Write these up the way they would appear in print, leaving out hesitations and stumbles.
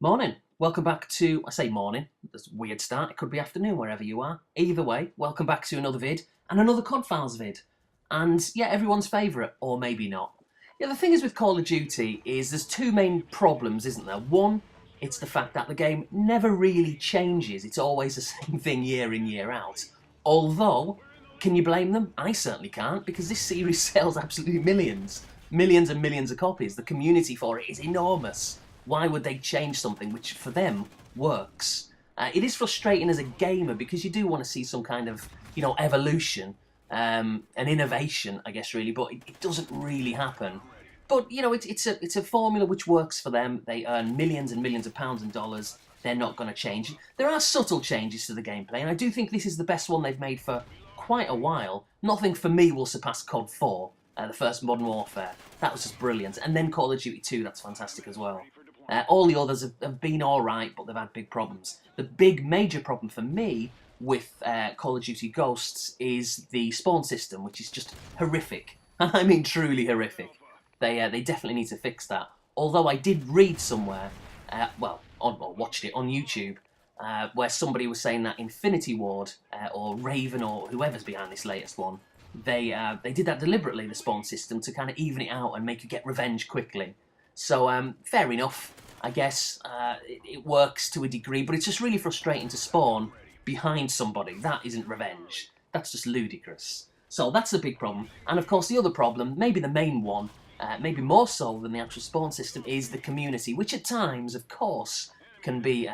Morning. Welcome back to, I say morning, that's a weird start, it could be afternoon wherever you are. Either way, welcome back to another vid, and another CoD Files vid. And yeah, everyone's favourite, or maybe not. Yeah, the thing is with Call of Duty is there's two main problems, isn't there? One, it's the fact that the game never really changes. It's always the same thing year in, year out. Although, can you blame them? I certainly can't, because this series sells absolutely millions. Millions and millions of copies. The community for it is enormous. Why would they change something which, for them, works? It is frustrating as a gamer because you do want to see some kind of, evolution, an innovation, I guess, really, but it doesn't really happen. But, it's a formula which works for them. They earn millions and millions of pounds and dollars. They're not going to change. There are subtle changes to the gameplay, and I do think this is the best one they've made for quite a while. Nothing for me will surpass CoD 4, the first Modern Warfare. That was just brilliant. And then Call of Duty 2, that's fantastic as well. All the others have been alright, but they've had big problems. The big major problem for me with Call of Duty Ghosts is the spawn system, which is just horrific. I mean truly horrific. They definitely need to fix that. Although I did read somewhere, or watched it on YouTube, where somebody was saying that Infinity Ward, or Raven, or whoever's behind this latest one, they did that deliberately, the spawn system, to kind of even it out and make you get revenge quickly. So, fair enough, I guess. It works to a degree, but it's just really frustrating to spawn behind somebody. That isn't revenge. That's just ludicrous. So that's the big problem. And of course, the other problem, maybe the main one, maybe more so than the actual spawn system, is the community, which at times, of course, can be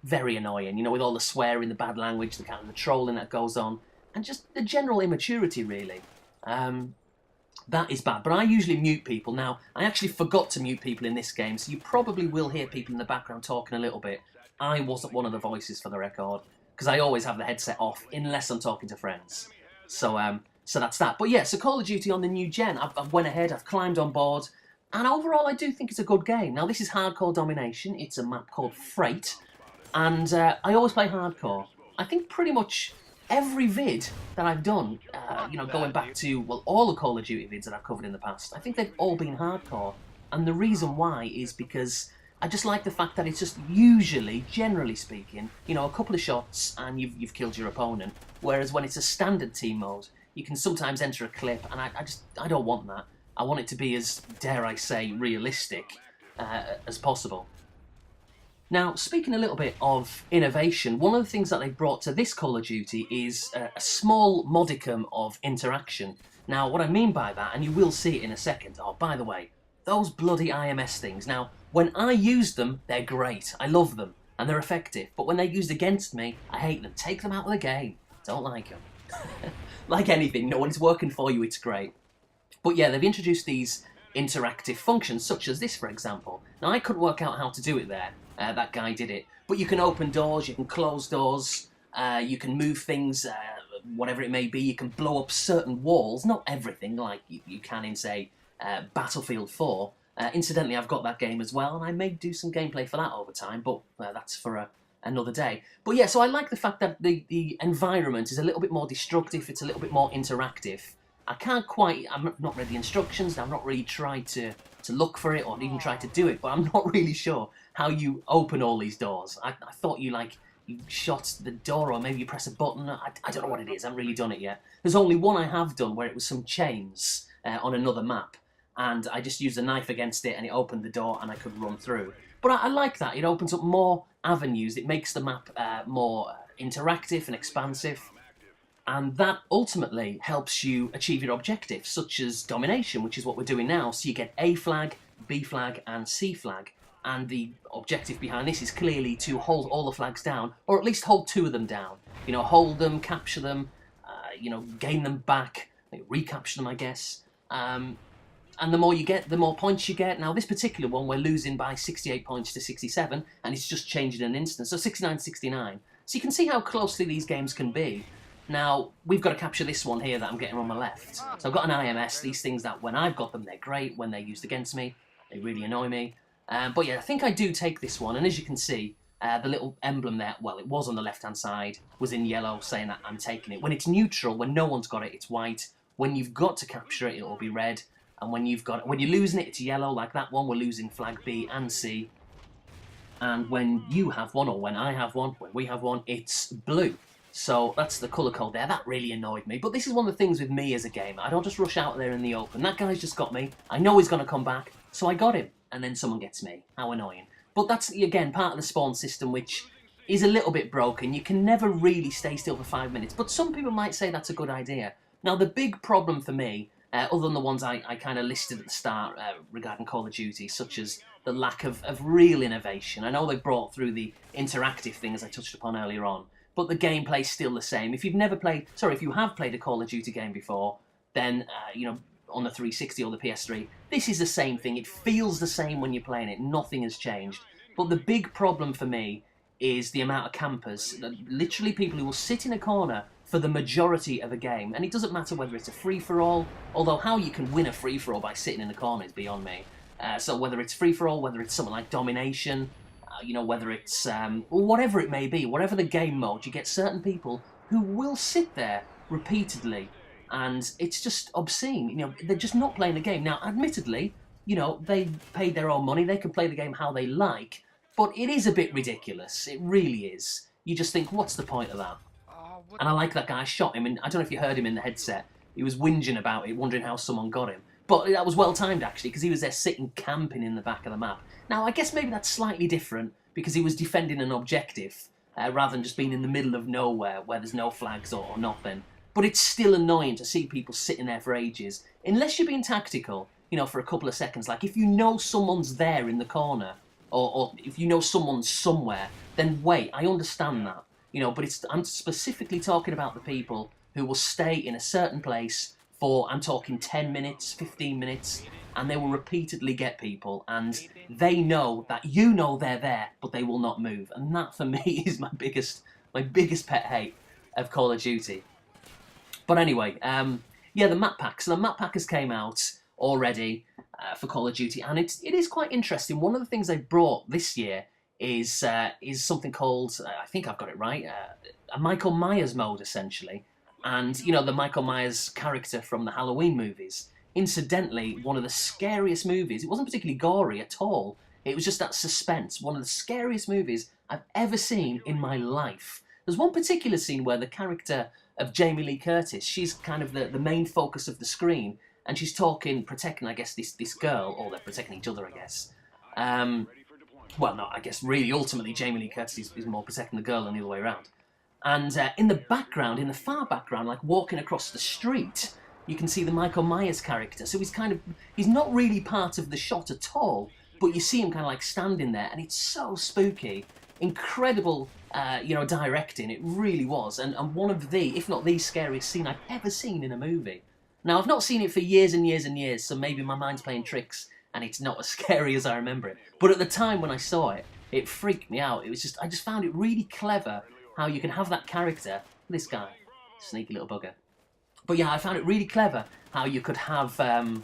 very annoying. With all the swearing, the bad language, the kind of the trolling that goes on, and just the general immaturity, really. That is bad, but I usually mute people. Now, I actually forgot to mute people in this game, so you probably will hear people in the background talking a little bit. I wasn't one of the voices, for the record, because I always have the headset off, unless I'm talking to friends. So that's that. But yeah, so Call of Duty on the new gen, I've went ahead, I've climbed on board, and overall I do think it's a good game. Now, this is hardcore domination. It's a map called Freight, and I always play hardcore. I think pretty much every vid that I've done, going back to, well, all the Call of Duty vids that I've covered in the past, I think they've all been hardcore. And the reason why is because I just like the fact that it's just usually, generally speaking, a couple of shots and you've killed your opponent. Whereas when it's a standard team mode, you can sometimes enter a clip, and I don't want that. I want it to be as, dare I say, realistic as possible. Now, speaking a little bit of innovation, one of the things that they've brought to this Call of Duty is a small modicum of interaction. Now, what I mean by that, and you will see it in a second, oh, by the way, those bloody IMS things. Now, when I use them, they're great. I love them, and they're effective. But when they're used against me, I hate them. Take them out of the game. Don't like them. Like anything, no one's working for you, it's great. But yeah, they've introduced these interactive functions, such as this, for example. Now, I couldn't work out how to do it there. That guy did it. But you can open doors, you can close doors, you can move things, whatever it may be. You can blow up certain walls, not everything, like you can in, say, Battlefield 4. Incidentally, I've got that game as well, and I may do some gameplay for that over time, but that's for another day. But yeah, so I like the fact that the environment is a little bit more destructive, it's a little bit more interactive. I'm not read the instructions, I've not really tried to look for it or even tried to do it, but I'm not really sure how you open all these doors. I thought you shot the door, or maybe you press a button. I don't know what it is, I haven't really done it yet. There's only one I have done where it was some chains on another map, and I just used a knife against it and it opened the door and I could run through. But I like that, it opens up more avenues, it makes the map more interactive and expansive. And that ultimately helps you achieve your objectives, such as domination, which is what we're doing now. So you get A flag, B flag, and C flag. And the objective behind this is clearly to hold all the flags down, or at least hold two of them down. Hold them, capture them, gain them back, recapture them, I guess. And the more you get, the more points you get. Now, this particular one, we're losing by 68 points to 67, and it's just changed in an instant. So 69-69. So you can see how closely these games can be. Now, we've got to capture this one here that I'm getting on my left. So I've got an IMS, these things that when I've got them, they're great. When they're used against me, they really annoy me. But yeah, I think I do take this one. And as you can see, the little emblem there, well, it was on the left-hand side, was in yellow, saying that I'm taking it. When it's neutral, when no one's got it, it's white. When you've got to capture it, it'll be red. And when you're losing it, it's yellow, like that one. We're losing flag B and C. and when you have one, or when I have one, when we have one, it's blue. So that's the colour code there. That really annoyed me. But this is one of the things with me as a gamer. I don't just rush out there in the open. That guy's just got me. I know he's going to come back, so I got him. And then someone gets me. How annoying. But that's, again, part of the spawn system, which is a little bit broken. You can never really stay still for 5 minutes. But some people might say that's a good idea. Now, the big problem for me, other than the ones I kind of listed at the start regarding Call of Duty, such as the lack of real innovation. I know they brought through the interactive thing, as I touched upon earlier on, but the gameplay's still the same. If you have played a Call of Duty game before, then, on the 360 or the PS3, this is the same thing. It feels the same when you're playing it. Nothing has changed. But the big problem for me is the amount of campers, literally people who will sit in a corner for the majority of a game. And it doesn't matter whether it's a free-for-all, although how you can win a free-for-all by sitting in a corner is beyond me. So whether it's free-for-all, whether it's something like Domination, whether it's whatever it may be, whatever the game mode, you get certain people who will sit there repeatedly, and it's just obscene. They're just not playing the game. Now, admittedly, they paid their own money, they can play the game how they like, but it is a bit ridiculous. It really is. You just think, what's the point of that? And I like that guy. I shot him, and I don't know if you heard him in the headset. He was whinging about it, wondering how someone got him. But that was well timed, actually, because he was there sitting camping in the back of the map. Now, I guess maybe that's slightly different, because he was defending an objective, rather than just being in the middle of nowhere, where there's no flags or nothing. But it's still annoying to see people sitting there for ages, unless you're being tactical, for a couple of seconds. Like, if you know someone's there in the corner, or if you know someone's somewhere, then wait, I understand that. But I'm specifically talking about the people who will stay in a certain place for, I'm talking 10 minutes, 15 minutes, and they will repeatedly get people, and they know that they're there, but they will not move. And that, for me, is my biggest pet hate of Call of Duty. But anyway, the map pack. So the map pack has came out already for Call of Duty, and it is quite interesting. One of the things they brought this year is something called, I think I've got it right, a Michael Myers mode, essentially. And, the Michael Myers character from the Halloween movies. Incidentally, one of the scariest movies. It wasn't particularly gory at all. It was just that suspense. One of the scariest movies I've ever seen in my life. There's one particular scene where the character of Jamie Lee Curtis, she's kind of the main focus of the screen, and she's protecting, I guess, this girl, or they're protecting each other, I guess. Well, no, I guess really, ultimately, Jamie Lee Curtis is more protecting the girl than the other way around. And in the background, in the far background, like walking across the street, you can see the Michael Myers character. So he's not really part of the shot at all, but you see him kind of like standing there, and it's so spooky. Incredible, directing, it really was. And one of if not the scariest scene I've ever seen in a movie. Now, I've not seen it for years and years and years, so maybe my mind's playing tricks, and it's not as scary as I remember it. But at the time when I saw it, it freaked me out. I just found it really clever how you can have that character, this guy, sneaky little bugger. But yeah, I found it really clever how you could have, that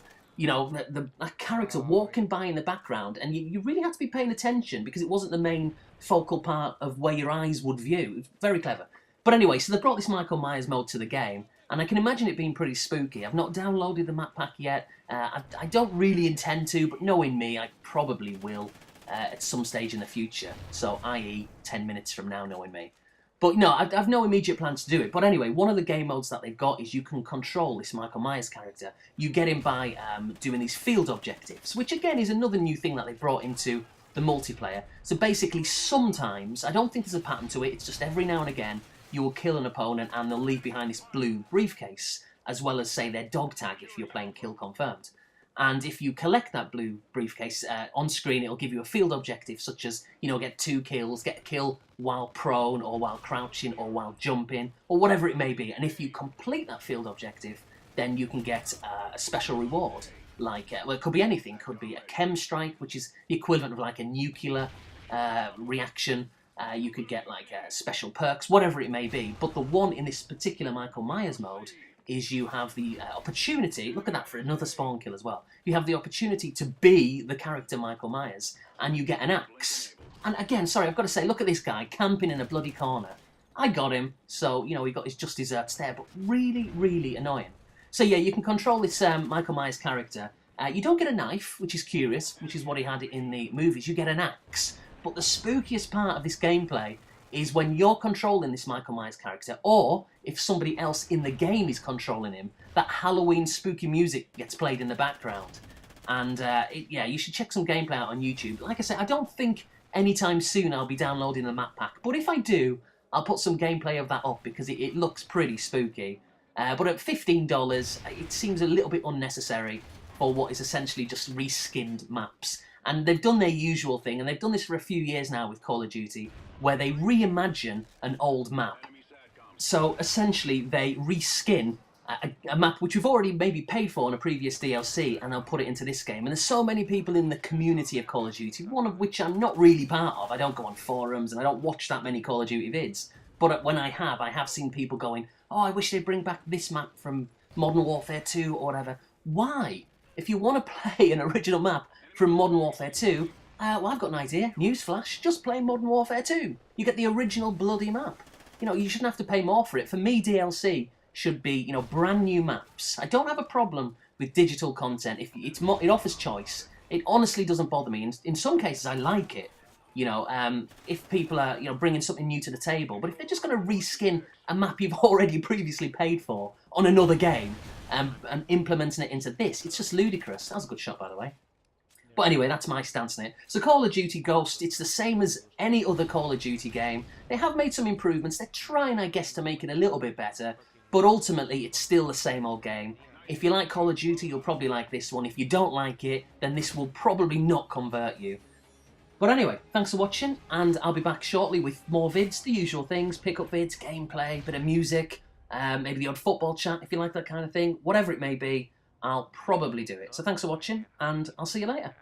character walking by in the background, and you really had to be paying attention because it wasn't the main focal part of where your eyes would view. It was very clever. But anyway, so they brought this Michael Myers mode to the game, and I can imagine it being pretty spooky. I've not downloaded the map pack yet. I don't really intend to, but knowing me, I probably will at some stage in the future. So, i.e., 10 minutes from now, knowing me. But no, I've no immediate plans to do it. But anyway, one of the game modes that they've got is you can control this Michael Myers character. You get him by doing these field objectives, which again is another new thing that they brought into the multiplayer. So basically, sometimes, I don't think there's a pattern to it, it's just every now and again, you will kill an opponent and they'll leave behind this blue briefcase, as well as, say, their dog tag if you're playing Kill Confirmed. And if you collect that blue briefcase on screen, it'll give you a field objective, such as, get 2 kills, get a kill while prone, or while crouching, or while jumping, or whatever it may be. And if you complete that field objective, then you can get a special reward. Like, it could be anything. It could be a chem strike, which is the equivalent of like a nuclear reaction. You could get like special perks, whatever it may be. But the one in this particular Michael Myers mode is you have the opportunity, look at that for another spawn kill as well, you have the opportunity to be the character Michael Myers, and you get an axe. And again, sorry, I've got to say, look at this guy camping in a bloody corner. I got him, so, he got his just desserts there, but really, really annoying. So yeah, you can control this Michael Myers character. You don't get a knife, which is curious, which is what he had in the movies. You get an axe, But the spookiest part of this gameplay is when you're controlling this Michael Myers character, or if somebody else in the game is controlling him, that Halloween spooky music gets played in the background. And yeah, you should check some gameplay out on YouTube. Like I said, I don't think anytime soon I'll be downloading the map pack, but if I do, I'll put some gameplay of that up because it looks pretty spooky. But at $15, it seems a little bit unnecessary for what is essentially just reskinned maps. And they've done their usual thing, and they've done this for a few years now with Call of Duty, where they reimagine an old map. So essentially, they reskin a map which we've already maybe paid for in a previous DLC, and they'll put it into this game. And there's so many people in the community of Call of Duty, one of which I'm not really part of. I don't go on forums, and I don't watch that many Call of Duty vids. But when I have seen people going, oh, I wish they'd bring back this map from Modern Warfare 2 or whatever. Why? If you want to play an original map from Modern Warfare 2, well, I've got an idea. Newsflash, just play Modern Warfare 2. You get the original bloody map. You know, you shouldn't have to pay more for it. For me, DLC should be, you know, brand new maps. I don't have a problem with digital content if it offers choice. It honestly doesn't bother me. In some cases, I like it. You know, if people are, you know, bringing something new to the table. But if they're just going to reskin a map you've already previously paid for on another game and implementing it into this, it's just ludicrous. That was a good shot, by the way. But anyway, that's my stance on it. So Call of Duty Ghost, it's the same as any other Call of Duty game. They have made some improvements. They're trying, I guess, to make it a little bit better. But ultimately, it's still the same old game. If you like Call of Duty, you'll probably like this one. If you don't like it, then this will probably not convert you. But anyway, thanks for watching, and I'll be back shortly with more vids, the usual things, pick-up vids, gameplay, bit of music, maybe the odd football chat if you like that kind of thing. Whatever it may be, I'll probably do it. So thanks for watching, and I'll see you later.